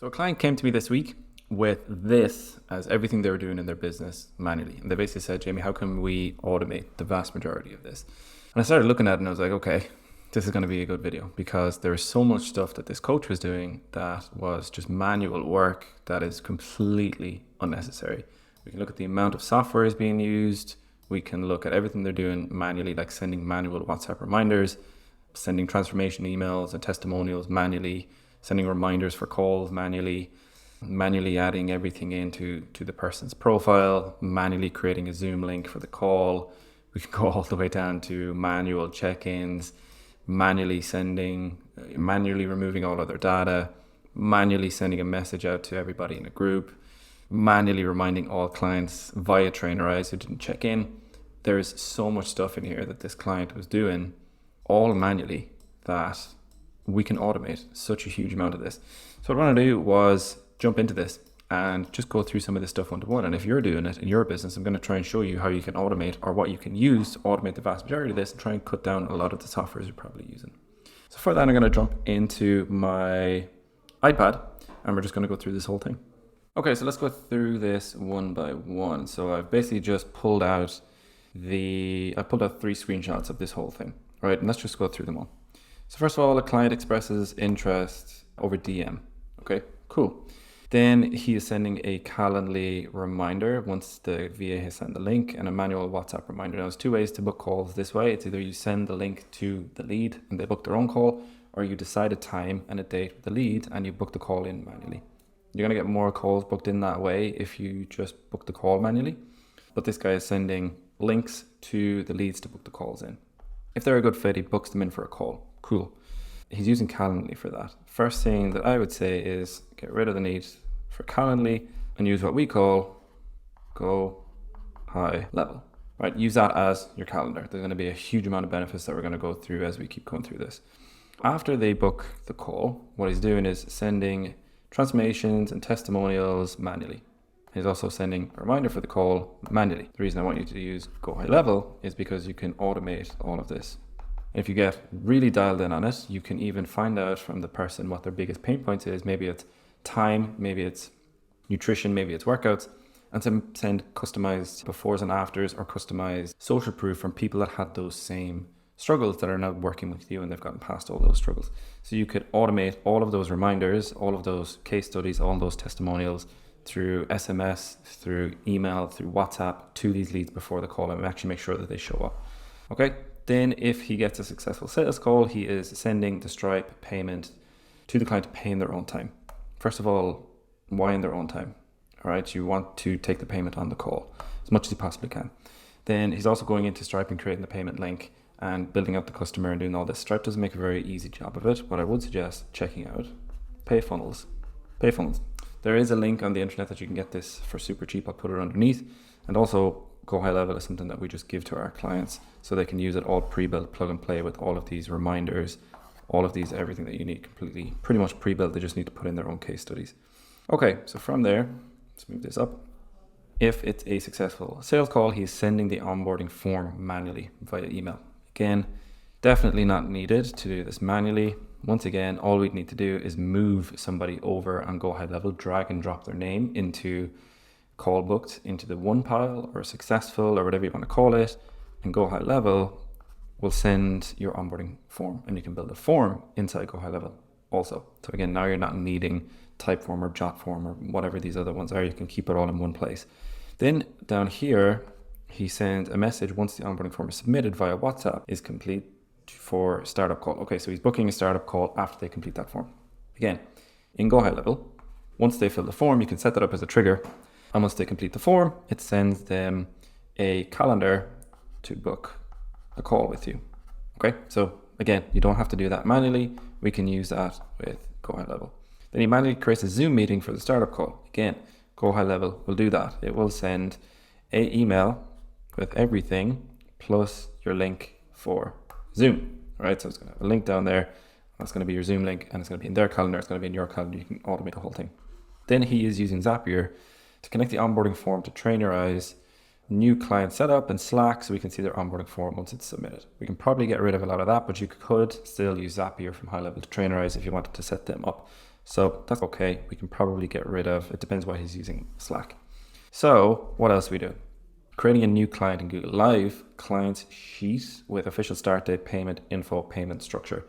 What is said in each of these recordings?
So a client came to me this week with this as everything they were doing in their business manually. And they basically said, Jamie, how can we automate the vast majority of this? And I started looking at it and I was like, okay, this is going to be a good video because there is so much stuff that this coach was doing that was just manual work that is completely unnecessary. We can look at the amount of software is being used. We can look at everything they're doing manually, like sending manual WhatsApp reminders, sending transformation emails and testimonials manually, sending reminders for calls manually adding everything into the person's profile, manually creating a Zoom link for the call. We can go all the way down to manual check-ins, manually removing all of their data, manually sending a message out to everybody in a group, manually reminding all clients via Trainerize who didn't check in. There's so much stuff in here that this client was doing all manually that we can automate such a huge amount of this. So what I want to do was jump into this and just go through some of this stuff one-to-one. And if you're doing it in your business, I'm going to try and show you how you can automate or what you can use to automate the vast majority of this and try and cut down a lot of the softwares you're probably using. So for that, I'm going to jump into my iPad and we're just going to go through this whole thing. Okay, so let's go through this one by one. So I've basically just pulled out three screenshots of this whole thing. All right, and let's just go through them all. So first of all, a client expresses interest over DM. Okay, cool. Then he is sending a Calendly reminder once the VA has sent the link and a manual WhatsApp reminder. Now there's two ways to book calls this way. It's either you send the link to the lead and they book their own call, or you decide a time and a date with the lead and you book the call in manually. You're going to get more calls booked in that way if you just book the call manually. But this guy is sending links to the leads to book the calls in. If they're a good fit, he books them in for a call. Cool. He's using Calendly for that. First thing that I would say is get rid of the need for Calendly and use what we call go high level. Right? Use that as your calendar. There's going to be a huge amount of benefits that we're going to go through as we keep going through this. After they book the call, what he's doing is sending transformations and testimonials manually. He's also sending a reminder for the call manually. The reason I want you to use go high level is because you can automate all of this. If you get really dialed in on it, you can even find out from the person what their biggest pain point is. Maybe it's time, maybe it's nutrition, maybe it's workouts, and send customized befores and afters or customized social proof from people that had those same struggles that are now working with you and they've gotten past all those struggles. So you could automate all of those reminders, all of those case studies, all those testimonials through SMS, through email, through WhatsApp to these leads before the call and actually make sure that they show up. Okay. Then if he gets a successful sales call, he is sending the Stripe payment to the client to pay in their own time. First of all, why in their own time? All right, you want to take the payment on the call as much as you possibly can. Then he's also going into Stripe and creating the payment link and building out the customer and doing all this. Stripe doesn't make a very easy job of it. What I would suggest checking out, pay funnels. There is a link on the internet that you can get this for super cheap. I'll put it underneath. And also Go High Level is something that we just give to our clients so they can use it all pre-built, plug and play with all of these reminders, all of these, everything that you need completely, pretty much pre-built. They just need to put in their own case studies. Okay, so from there, let's move this up. If it's a successful sales call, he's sending the onboarding form manually via email. Again, definitely not needed to do this manually. Once again, all we need to do is move somebody over and Go High Level, drag and drop their name into call booked into the one pile or successful or whatever you want to call it, and Go High Level will send your onboarding form and you can build a form inside Go High Level also. So again, now you're not needing Typeform or Jotform or whatever these other ones are. You can keep it all in one place. Then down here, he sends a message once the onboarding form is submitted via WhatsApp is complete for startup call. Okay, so he's booking a startup call after they complete that form. Again, in Go High Level, once they fill the form, you can set that up as a trigger. And once they complete the form, it sends them a calendar to book a call with you. Okay, so again, you don't have to do that manually. We can use that with Go High Level. Then he manually creates a Zoom meeting for the startup call. Again, Go High Level will do that. It will send an email with everything plus your link for Zoom. All right, so it's going to have a link down there. That's going to be your Zoom link and it's going to be in their calendar. It's going to be in your calendar. You can automate the whole thing. Then he is using Zapier to connect the onboarding form to Trainerize, new client setup, and Slack so we can see their onboarding form once it's submitted. We can probably get rid of a lot of that, but you could still use Zapier from High Level to Trainerize if you wanted to set them up So that's okay. We can probably get rid of, it depends why he's using Slack. So what else we do? Creating a new client in Google Live, client sheet with official start date, payment info, payment structure.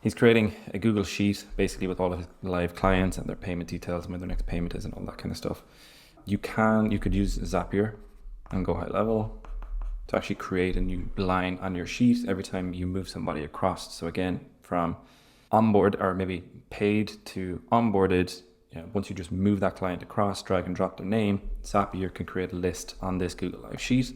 He's creating a Google sheet basically with all of his live clients and their payment details and when their next payment is and all that kind of stuff. You could use Zapier and go high level to actually create a new line on your sheet every time you move somebody across. So again, from onboard or maybe paid to onboarded, once you just move that client across, drag and drop their name, Zapier can create a list on this Google Live sheet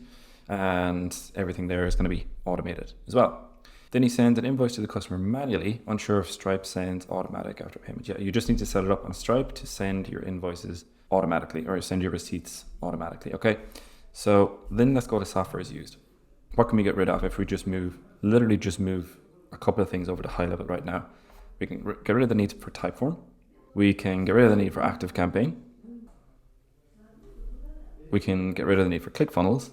and everything there is going to be automated as well. Then he sends an invoice to the customer manually, unsure if Stripe sends automatic after payment. Yeah, you just need to set it up on Stripe to send your invoices automatically or send your receipts automatically, okay? So then let's go to software is used. What can we get rid of if we literally just move a couple of things over to high level right now? We can get rid of the need for Typeform. We can get rid of the need for ActiveCampaign. We can get rid of the need for ClickFunnels.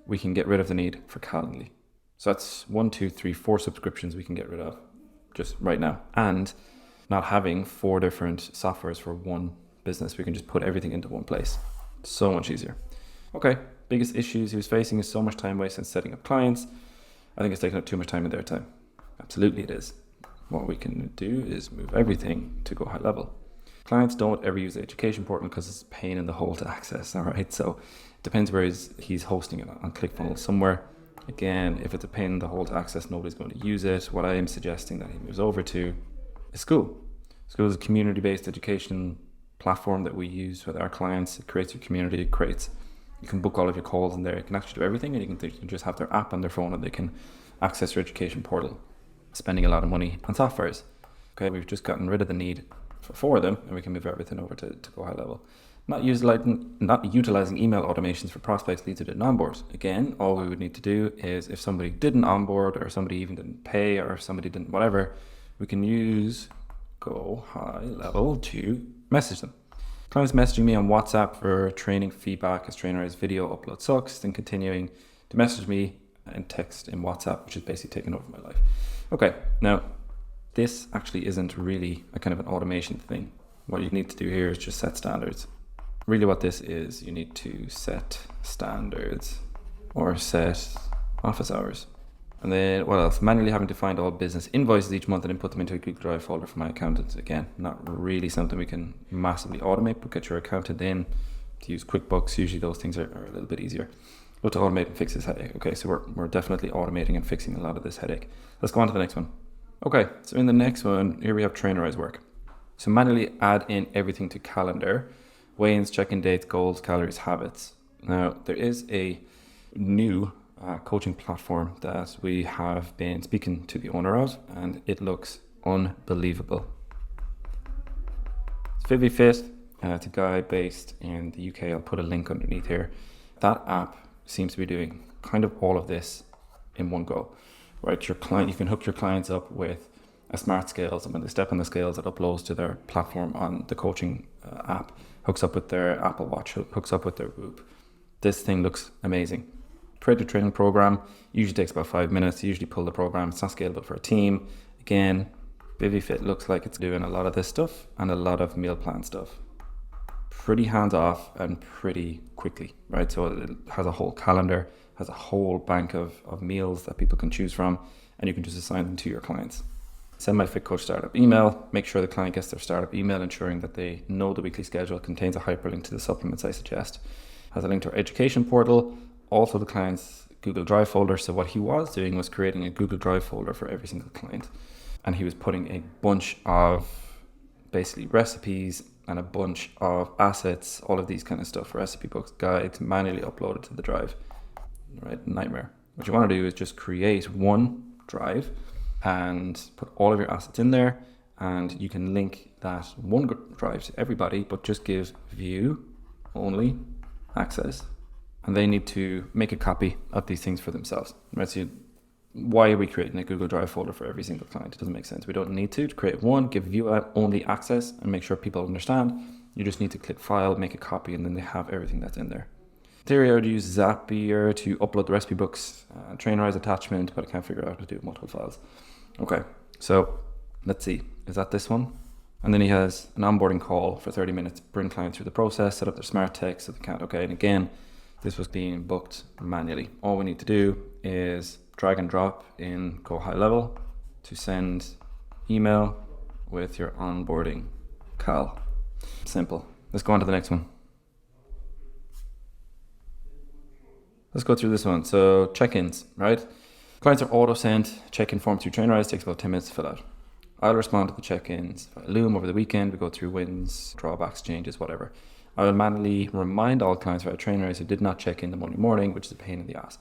We can get rid of the need for Calendly. So that's 4 subscriptions we can get rid of just right now. And not having 4 different softwares for one business, we can just put everything into one place. So much easier. Okay, biggest issues he was facing is so much time wasted setting up clients. I think it's taking up too much time in their time. Absolutely it is. What we can do is move everything to go high level. Clients don't ever use the education portal because it's a pain in the hole to access, all right? So it depends where he's hosting it on ClickFunnels somewhere. Again, if it's a pain in the hole to access, nobody's going to use it. What I am suggesting that he moves over to is School. School is a community-based education platform that we use with our clients. It creates your community, you can book all of your calls in there. You can actually do everything, and you can just have their app on their phone and they can access your education portal, spending a lot of money on softwares. Okay, we've just gotten rid of the need for 4 of them, and we can move everything over to go high level. Not utilizing email automations for prospects, leads who didn't onboard. Again, all we would need to do is if somebody didn't onboard or somebody even didn't pay or if somebody didn't whatever, we can use go high level to message them. Clients messaging me on WhatsApp for training feedback as trainer video upload sucks, then continuing to message me in text in WhatsApp, which is basically taking over my life. Okay, now this actually isn't really a kind of an automation thing. What you need to do here is just set standards. Really what this is, you need to set standards or set office hours. And then what else? Manually having to find all business invoices each month and then put them into a Google Drive folder for my accountant. Again, not really something we can massively automate, but get your accountant in to use QuickBooks. Usually those things are a little bit easier. But to automate and fix this headache. Okay, so we're definitely automating and fixing a lot of this headache. Let's go on to the next one. Okay, so in the next one, here we have trainerize work. So manually add in everything to calendar, weigh-ins, check-in dates, goals, calories, habits. Now, there is a new coaching platform that we have been speaking to the owner of, and it looks unbelievable. It's ViviFit. It's a guy based in the UK. I'll put a link underneath here. That app seems to be doing kind of all of this in one go. Right, you can hook your clients up with a smart scales, and when they step on the scales, it uploads to their platform on the coaching app, hooks up with their Apple Watch, hooks up with their Whoop. This thing looks amazing. Create a training program, usually takes about 5 minutes. You usually pull the program. It's not scalable for a team. Again, ViviFit looks like it's doing a lot of this stuff and a lot of meal plan stuff. Pretty hands off and pretty quickly, right? So it has a whole calendar, has a whole bank of meals that people can choose from, and you can just assign them to your clients. Send my Fit Coach startup email. Make sure the client gets their startup email, ensuring that they know the weekly schedule contains a hyperlink to the supplements I suggest. Has a link to our education portal, also the client's Google Drive folder. So what he was doing was creating a Google Drive folder for every single client. And he was putting a bunch of basically recipes and a bunch of assets, all of these kind of stuff, recipe books, guides, manually uploaded to the drive. Right, nightmare. What you want to do is just create one drive and put all of your assets in there, and you can link that one drive to everybody, but just give view only access, and they need to make a copy of these things for themselves. Right, so why are we creating a Google Drive folder for every single client? It doesn't make sense. We don't need to create one, give view only access, and make sure people understand. You just need to click file, make a copy, and then they have everything that's in there. Theory, I would use Zapier to upload the recipe books, trainerize attachment, but I can't figure out how to do multiple files. Okay, so let's see. Is that this one? And then he has an onboarding call for 30 minutes, bring clients through the process, set up their smart text so they can't, okay. And again, this was being booked manually. All we need to do is drag and drop in Go High Level to send email with your onboarding call. Simple. Let's go on to the next one. Let's go through this one. So check-ins, right? Clients are auto-sent. Check-in form through Trainerize takes about 10 minutes to fill out. I'll respond to the check-ins via Loom over the weekend. We go through wins, drawbacks, changes, whatever. I will manually remind all clients via Trainerize who did not check in the Monday morning, which is a pain in the ass.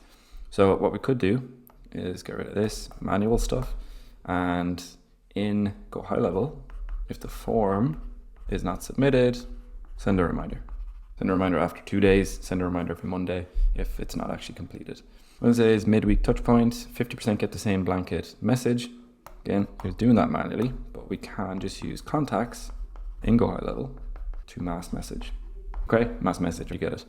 So what we could do is get rid of this manual stuff, and in Go High Level, if the form is not submitted, send a reminder. Send a reminder after 2 days, send a reminder every Monday if it's not actually completed. Wednesday's midweek touch point, 50% get the same blanket message. Again, we're doing that manually, but we can just use contacts in Go High Level to mass message. Okay, mass message, you get it.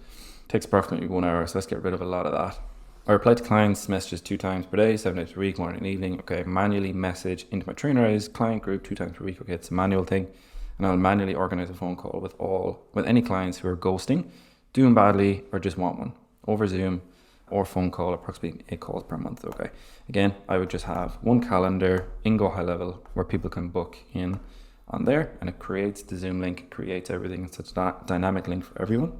Takes approximately 1 hour, so let's get rid of a lot of that. I reply to clients' messages 2 times per day, 7 days per week, morning and evening. Okay, manually message into my Trainerize client group 2 times per week. Okay, it's a manual thing. And I'll manually organize a phone call with any clients who are ghosting, doing badly, or just want one over Zoom or phone call, approximately 8 calls per month. Okay. Again, I would just have one calendar in Go High Level where people can book in on there, and it creates the Zoom link, creates everything. It's a dynamic link for everyone.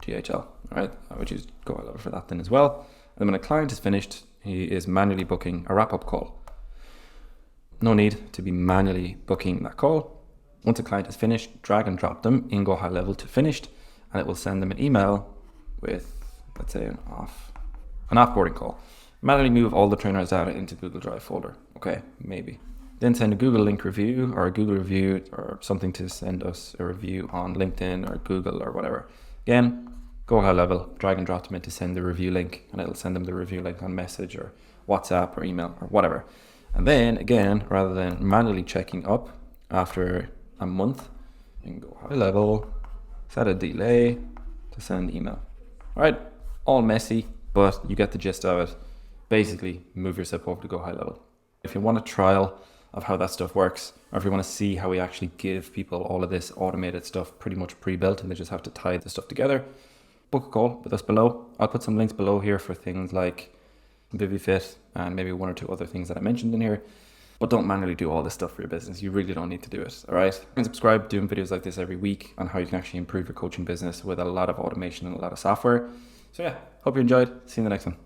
GHL. All right. I would use Go High Level for that then as well. And when a client is finished, he is manually booking a wrap-up call. No need to be manually booking that call. Once a client is finished, drag and drop them in Go High Level to finished, and it will send them an email with, let's say, an offboarding call. Manually move all the Trainerize data into Google Drive folder. Okay, maybe. Then send a Google link review or a Google review or something to send us a review on LinkedIn or Google or whatever. Again, Go High Level, drag and drop them in to send the review link, and it'll send them the review link on message or WhatsApp or email or whatever. And then again, rather than manually checking up after a month, you can Go High Level, set a delay to send email. All right, all messy, but you get the gist of it. Basically, move yourself over to Go High Level. If you want a trial of how that stuff works, or if you want to see how we actually give people all of this automated stuff pretty much pre-built and they just have to tie the stuff together, book a call with us below. I'll put some links below here for things like ViviFit and maybe 1 or 2 other things that I mentioned in here. But don't manually do all this stuff for your business. You really don't need to do it, all right? And subscribe, doing videos like this every week on how you can actually improve your coaching business with a lot of automation and a lot of software. So yeah, hope you enjoyed. See you in the next one.